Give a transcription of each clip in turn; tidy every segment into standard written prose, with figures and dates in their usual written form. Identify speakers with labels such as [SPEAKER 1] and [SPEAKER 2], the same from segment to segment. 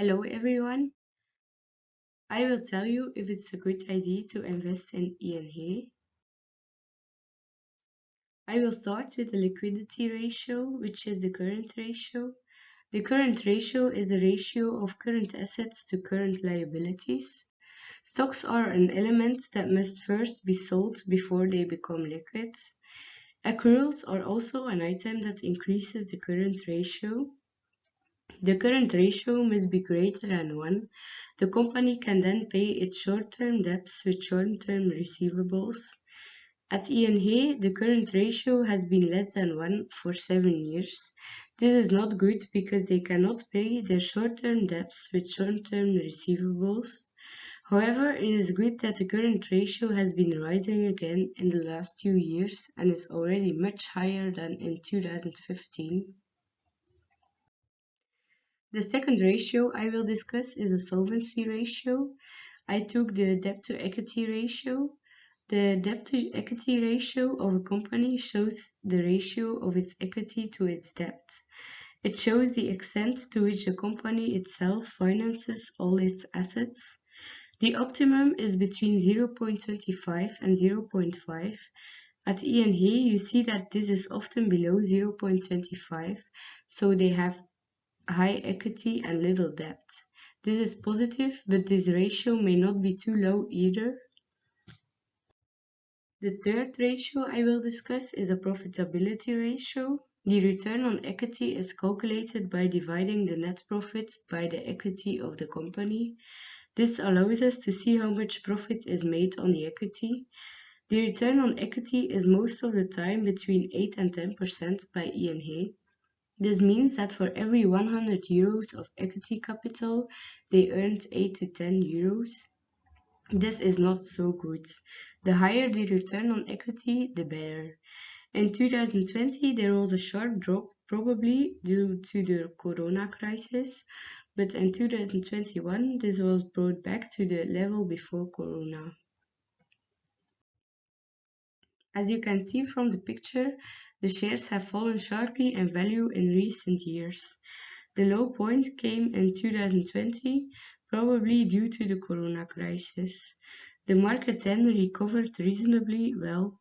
[SPEAKER 1] Hello everyone. I will tell you if it's a good idea to invest in ING. I will start with the liquidity ratio, which is the current ratio. The current ratio is the ratio of current assets to current liabilities. Stocks are an element that must first be sold before they become liquid. Accruals are also an item that increases the current ratio. The current ratio must be greater than 1. The company can then pay its short-term debts with short-term receivables. At ING, the current ratio has been less than 1 for 7 years. This is not good because they cannot pay their short-term debts with short-term receivables. However, it is good that the current ratio has been rising again in the last 2 years and is already much higher than in 2015. The second ratio I will discuss is the solvency ratio. I took the debt to equity ratio. The debt to equity ratio of a company shows the ratio of its equity to its debt. It shows the extent to which the company itself finances all its assets. The optimum is between 0.25 and 0.5. At ING, you see that this is often below 0.25, so they have high equity and little debt. This is positive, but this ratio may not be too low either. The third ratio I will discuss is a profitability ratio. The return on equity is calculated by dividing the net profit by the equity of the company. This allows us to see how much profit is made on the equity. The return on equity is most of the time between 8 and 10% by ING. This means that for every 100 euros of equity capital, they earned 8 to 10 euros. This is not so good. The higher the return on equity, the better. In 2020, there was a sharp drop, probably due to the corona crisis, but in 2021, this was brought back to the level before corona. As you can see from the picture, the shares have fallen sharply in value in recent years. The low point came in 2020, probably due to the corona crisis. The market then recovered reasonably well.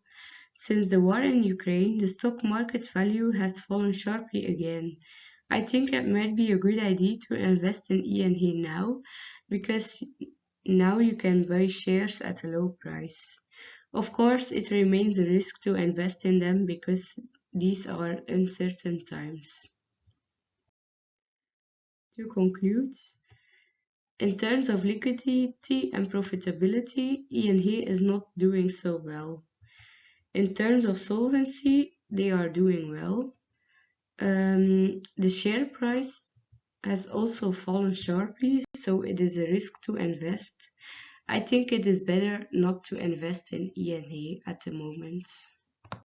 [SPEAKER 1] Since the war in Ukraine, the stock market value has fallen sharply again. I think it might be a good idea to invest in ING now, because now you can buy shares at a low price. Of course, it remains a risk to invest in them because these are uncertain times. To conclude, in terms of liquidity and profitability, ING is not doing so well. In terms of solvency, they are doing well. The share price has also fallen sharply, so it is a risk to invest. I think it is better not to invest in ING at the moment.